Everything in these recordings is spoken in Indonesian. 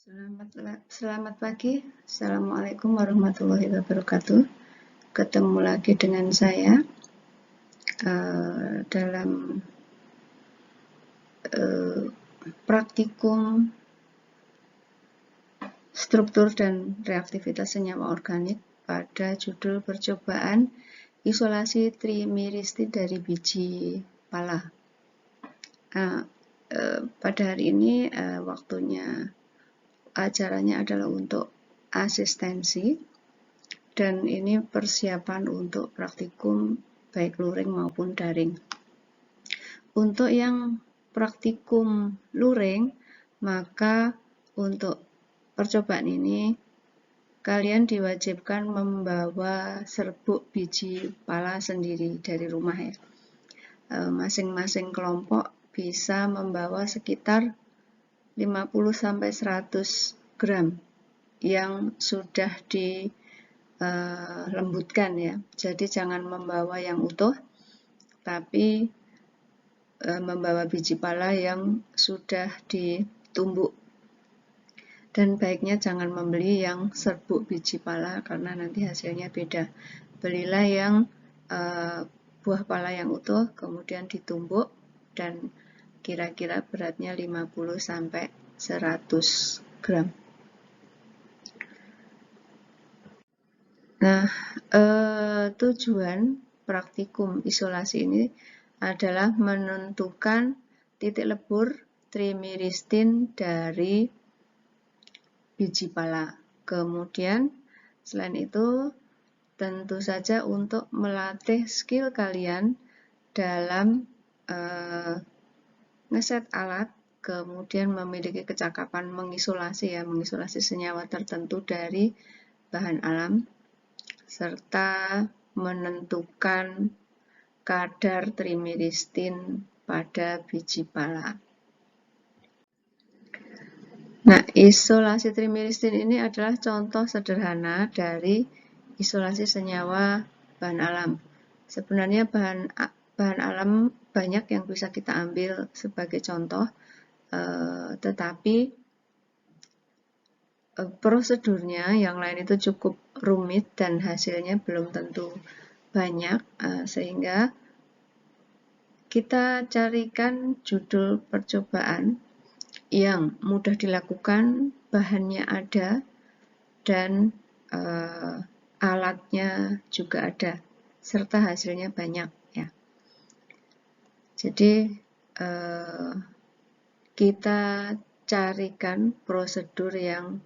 Selamat pagi. Assalamualaikum warahmatullahi wabarakatuh. Ketemu lagi dengan saya dalam praktikum struktur dan reaktivitas senyawa organik pada judul percobaan isolasi trimiristin dari biji pala. Pada hari ini acaranya adalah untuk asistensi, dan ini persiapan untuk praktikum baik luring maupun daring. Untuk yang praktikum luring, maka untuk percobaan ini kalian diwajibkan membawa serbuk biji pala sendiri dari rumah ya. Masing-masing kelompok bisa membawa sekitar 50-100 gram yang sudah dilembutkan ya. Jadi jangan membawa yang utuh, tapi membawa biji pala yang sudah ditumbuk. Dan baiknya jangan membeli yang serbuk biji pala karena nanti hasilnya beda. Belilah yang buah pala yang utuh kemudian ditumbuk dan kira-kira beratnya 50-100 gram. Nah, tujuan praktikum isolasi ini adalah menentukan titik lebur trimiristin dari biji pala. Kemudian selain itu tentu saja untuk melatih skill kalian dalam ngeset alat, kemudian memiliki kecakapan mengisolasi senyawa tertentu dari bahan alam, serta menentukan kadar trimiristin pada biji pala. Nah, isolasi trimiristin ini adalah contoh sederhana dari isolasi senyawa bahan alam. Sebenarnya bahan alam banyak yang bisa kita ambil sebagai contoh, tetapi prosedurnya yang lain itu cukup rumit dan hasilnya belum tentu banyak, sehingga kita carikan judul percobaan yang mudah dilakukan, bahannya ada, dan alatnya juga ada, serta hasilnya banyak ya. Jadi kita carikan prosedur yang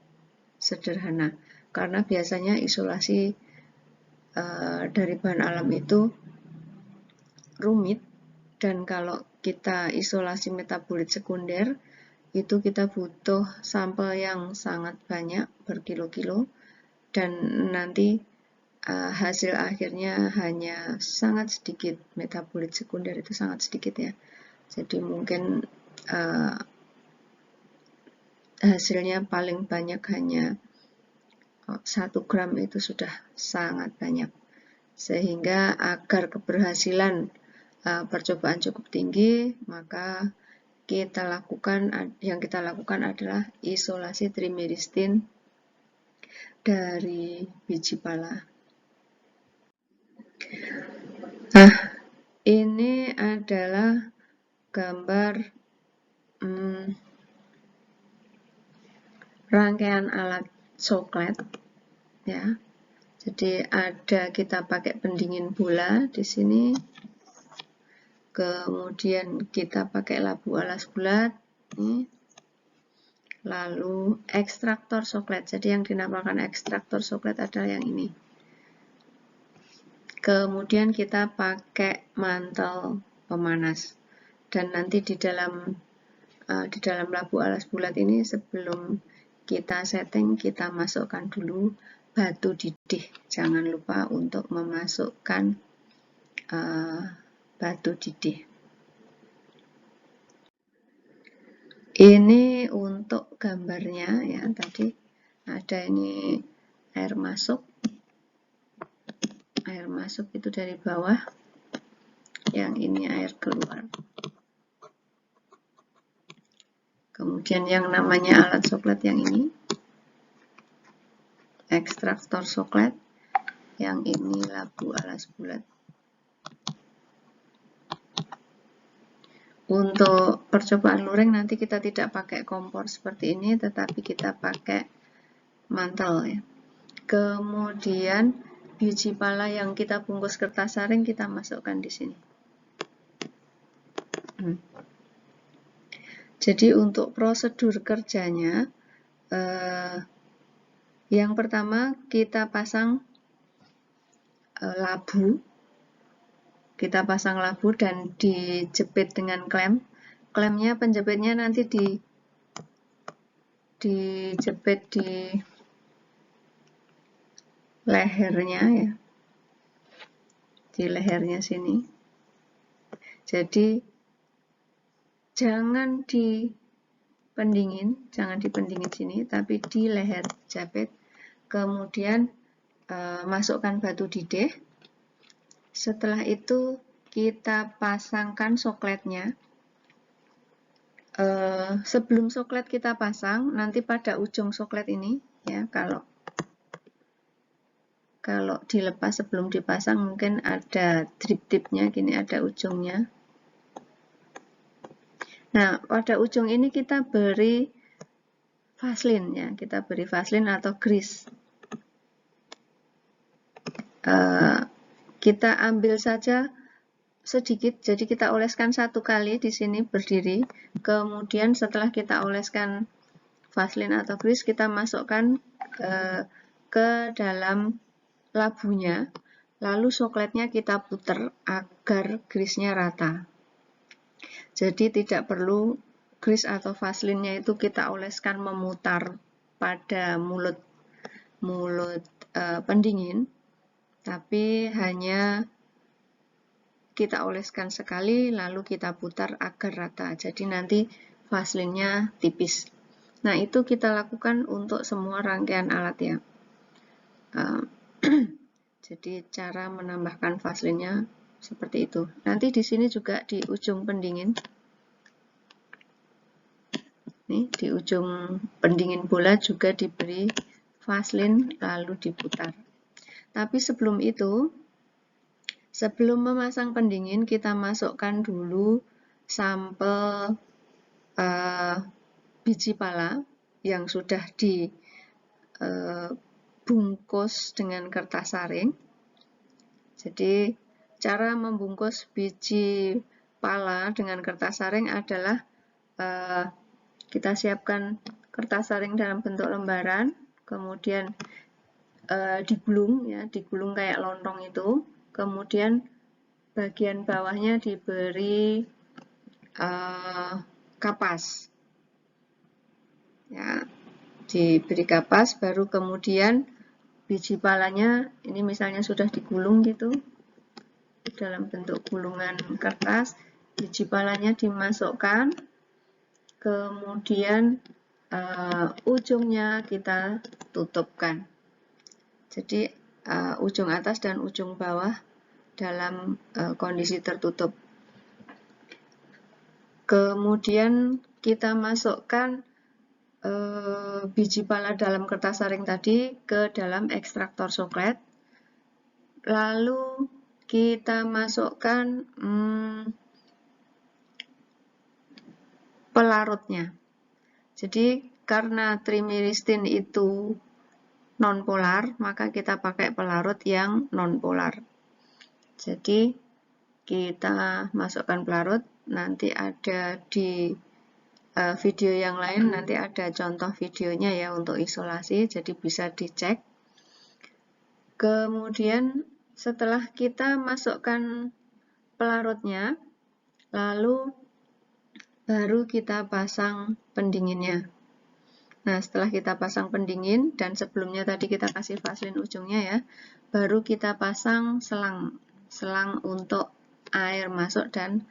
sederhana, karena biasanya isolasi dari bahan alam itu rumit, dan kalau kita isolasi metabolit sekunder itu kita butuh sampel yang sangat banyak berkilo-kilo, dan nanti hasil akhirnya hanya sangat sedikit. Metabolit sekunder itu sangat sedikit ya, jadi mungkin hasilnya paling banyak hanya 1 gram, itu sudah sangat banyak. Sehingga agar keberhasilan percobaan cukup tinggi, maka yang kita lakukan adalah isolasi trimiristin dari biji pala. Nah, ini adalah gambar rangkaian alat coklat ya. Jadi kita pakai pendingin bola di sini, kemudian kita pakai labu alas bulat, lalu ekstraktor coklat. Jadi yang dinamakan ekstraktor coklat adalah yang ini. Kemudian kita pakai mantel pemanas, dan nanti di dalam labu alas bulat ini sebelum kita setting, kita masukkan dulu batu didih. Jangan lupa untuk memasukkan batu didih. Ini untuk gambarnya ya, tadi ada ini air masuk itu dari bawah, yang ini air keluar. Kemudian yang namanya alat soklet yang ini, ekstraktor soklet, yang ini labu alas bulat. Untuk percobaan luring nanti kita tidak pakai kompor seperti ini, tetapi kita pakai mantel ya. Kemudian biji pala yang kita bungkus kertas saring kita masukkan di sini. Jadi untuk prosedur kerjanya, yang pertama kita pasang labu. Kita pasang labu dan dijepit dengan klem. Klemnya, penjepitnya nanti dijepit di lehernya ya. Di lehernya sini. Jadi jangan dipendingin sini, tapi di leher jepit. Kemudian masukkan batu didih. Setelah itu kita pasangkan sokletnya. Sebelum soklet kita pasang, nanti pada ujung soklet ini ya, kalau dilepas sebelum dipasang mungkin ada drip tipnya, gini ada ujungnya. Nah, pada ujung ini kita beri vaselin ya, kita beri vaselin atau grease. Kita ambil saja sedikit, jadi kita oleskan satu kali di sini berdiri. Kemudian setelah kita oleskan vaselin atau grease, kita masukkan ke dalam labunya, lalu sokletnya kita putar agar grease-nya rata. Jadi tidak perlu grease atau vaselinnya itu kita oleskan memutar pada mulut pendingin, tapi hanya kita oleskan sekali lalu kita putar agar rata. Jadi nanti vaselinnya tipis. Nah, itu kita lakukan untuk semua rangkaian alat ya. Jadi cara menambahkan vaselinnya seperti itu. Nanti di sini juga di ujung pendingin. Nih, di ujung pendingin bola juga diberi vaselin lalu diputar. Tapi sebelum itu, sebelum memasang pendingin, kita masukkan dulu sampel biji pala yang sudah dibungkus dengan kertas saring. Jadi cara membungkus biji pala dengan kertas saring adalah kita siapkan kertas saring dalam bentuk lembaran, kemudian digulung ya, digulung kayak lontong itu, kemudian bagian bawahnya diberi kapas ya, diberi kapas, baru kemudian biji palanya ini misalnya sudah digulung gitu dalam bentuk gulungan kertas, biji palanya dimasukkan, kemudian ujungnya kita tutupkan. Jadi ujung atas dan ujung bawah dalam kondisi tertutup. Kemudian kita masukkan biji pala dalam kertas saring tadi ke dalam ekstraktor soklet. Lalu kita masukkan pelarutnya. Jadi karena trimiristin itu nonpolar, maka kita pakai pelarut yang nonpolar. Jadi kita masukkan pelarut, nanti ada di video yang lain, nanti ada contoh videonya ya untuk isolasi, jadi bisa dicek. Kemudian setelah kita masukkan pelarutnya, lalu baru kita pasang pendinginnya. Nah, setelah kita pasang pendingin, dan sebelumnya tadi kita kasih vaselin ujungnya ya, baru kita pasang selang untuk air masuk dan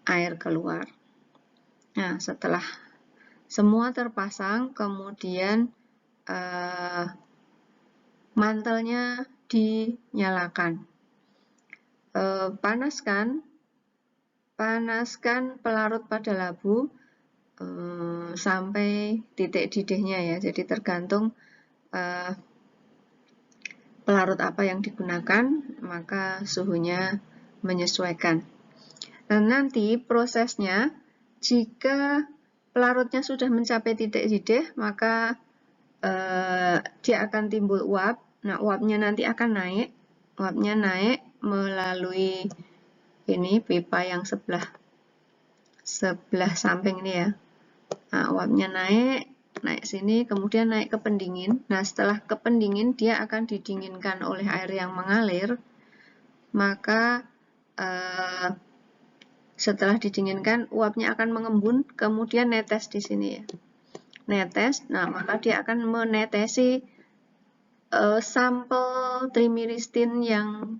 air keluar. Nah, setelah semua terpasang, kemudian mantelnya dinyalakan. Panaskan pelarut pada labu sampai titik didihnya ya. Jadi tergantung pelarut apa yang digunakan, maka suhunya menyesuaikan. Dan nanti prosesnya, jika pelarutnya sudah mencapai titik didih, maka dia akan timbul uap. Nah, uapnya nanti akan naik. Uapnya naik melalui ini pipa yang sebelah samping ini ya. Nah, uapnya naik sini, kemudian naik ke pendingin. Nah, setelah ke pendingin, dia akan didinginkan oleh air yang mengalir. Maka setelah didinginkan, uapnya akan mengembun, kemudian netes di sini ya. Netes, nah maka dia akan menetesi sampel trimiristin yang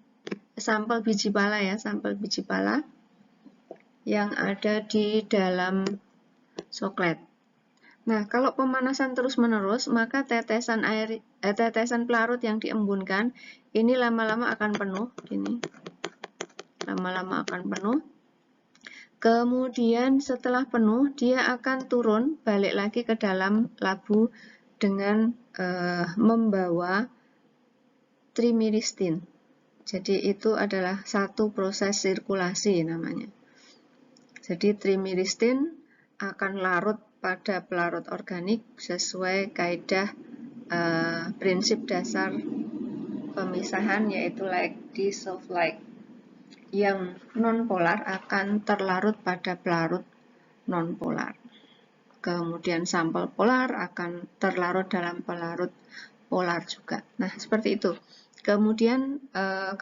sampel biji pala ya, sampel biji pala yang ada di dalam soklet. Nah, kalau pemanasan terus-menerus, maka tetesan pelarut yang diembunkan ini lama-lama akan penuh, gini. Lama-lama akan penuh. Kemudian setelah penuh, dia akan turun balik lagi ke dalam labu dengan membawa trimiristin. Jadi itu adalah satu proses sirkulasi namanya. Jadi trimiristin akan larut pada pelarut organik sesuai kaidah prinsip dasar pemisahan, yaitu like dissolve like. Yang nonpolar akan terlarut pada pelarut nonpolar. Kemudian sampel polar akan terlarut dalam pelarut polar juga. Nah, seperti itu. Kemudian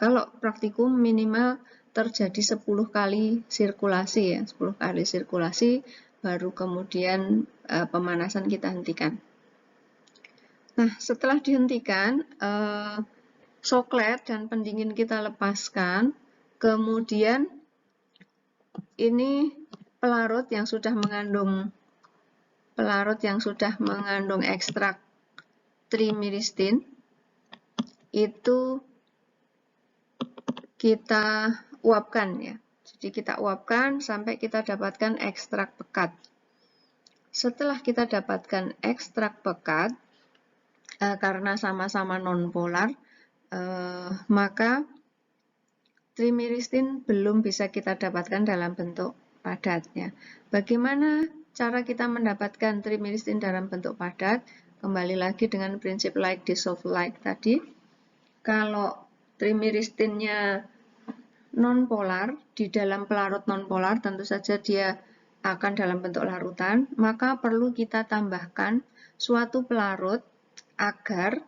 kalau praktikum minimal terjadi 10 kali sirkulasi ya, 10 kali sirkulasi baru kemudian pemanasan kita hentikan. Nah, setelah dihentikan, soklet dan pendingin kita lepaskan. Kemudian ini pelarut yang sudah mengandung ekstrak trimiristin itu kita uapkan ya. Jadi kita uapkan sampai kita dapatkan ekstrak pekat. Setelah kita dapatkan ekstrak pekat, karena sama-sama nonpolar, maka trimiristin belum bisa kita dapatkan dalam bentuk padat ya. Bagaimana cara kita mendapatkan trimiristin dalam bentuk padat? Kembali lagi dengan prinsip like dissolve like tadi. Kalau trimiristinnya nonpolar, di dalam pelarut nonpolar tentu saja dia akan dalam bentuk larutan, maka perlu kita tambahkan suatu pelarut agar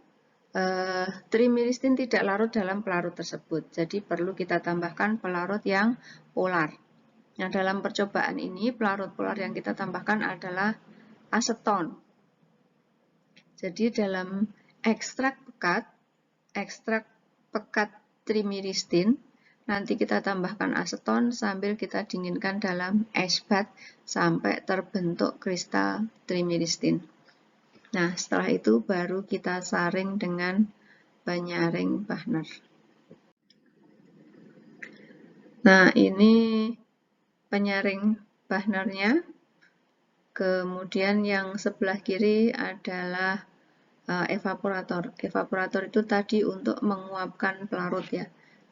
trimiristin tidak larut dalam pelarut tersebut. Jadi perlu kita tambahkan pelarut yang polar. Nah, dalam percobaan ini pelarut polar yang kita tambahkan adalah aseton. Jadi dalam ekstrak pekat trimiristin, nanti kita tambahkan aseton sambil kita dinginkan dalam es bat sampai terbentuk kristal trimiristin. Nah, setelah itu baru kita saring dengan penyaring Bachner. Nah, ini penyaring Bachnernya. Kemudian yang sebelah kiri adalah evaporator. Evaporator itu tadi untuk menguapkan pelarut ya.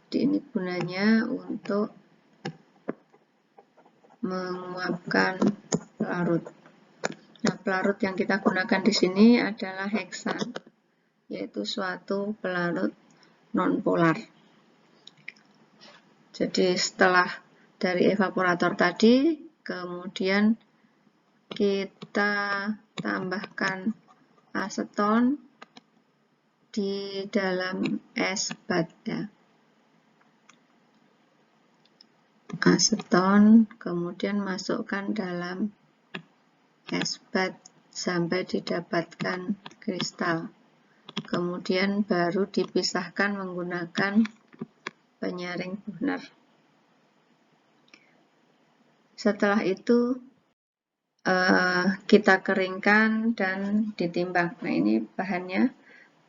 Jadi ini gunanya untuk menguapkan pelarut. Nah, pelarut yang kita gunakan di sini adalah heksan, yaitu suatu pelarut nonpolar. Jadi setelah dari evaporator tadi, kemudian kita tambahkan aseton di dalam es bat ya. Aseton kemudian masukkan dalam es bat sampai didapatkan kristal. Kemudian baru dipisahkan menggunakan penyaring Bachner. Setelah itu kita keringkan dan ditimbang. Nah, ini bahannya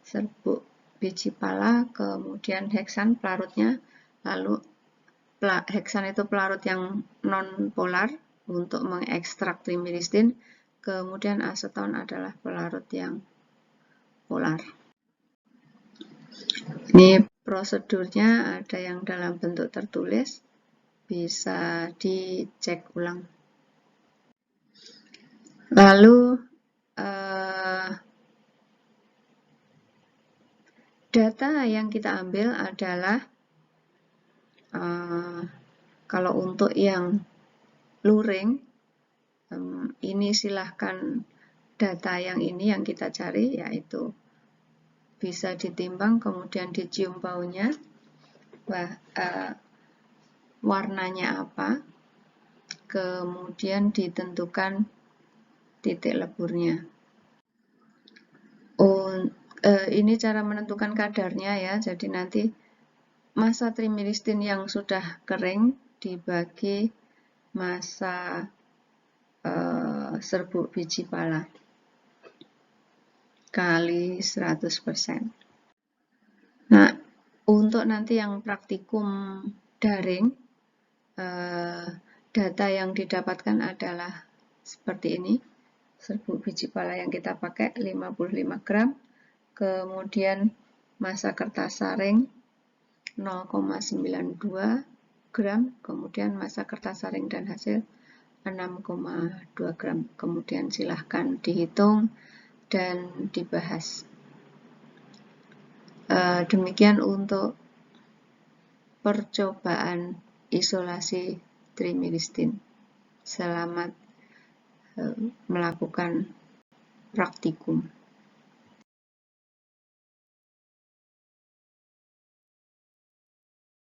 serbuk biji pala, kemudian heksan pelarutnya, lalu heksan itu pelarut yang non-polar, untuk mengekstrak trimilistin, kemudian aseton adalah pelarut yang polar. Ini prosedurnya ada yang dalam bentuk tertulis, bisa dicek ulang. Lalu data yang kita ambil adalah kalau untuk yang luring, ini silahkan data yang ini yang kita cari, yaitu bisa ditimbang, kemudian dicium baunya, warnanya apa, kemudian ditentukan titik leburnya. Ini cara menentukan kadarnya ya, jadi nanti massa trimilistin yang sudah kering dibagi massa serbuk biji pala kali 100%. Nah, untuk nanti yang praktikum daring, data yang didapatkan adalah seperti ini. Serbuk biji pala yang kita pakai 55 gram, kemudian massa kertas saring 0,92 gram, kemudian massa kertas saring dan hasil 6,2 gram. Kemudian silahkan dihitung dan dibahas. Demikian untuk percobaan isolasi trimilistin. Selamat melakukan praktikum.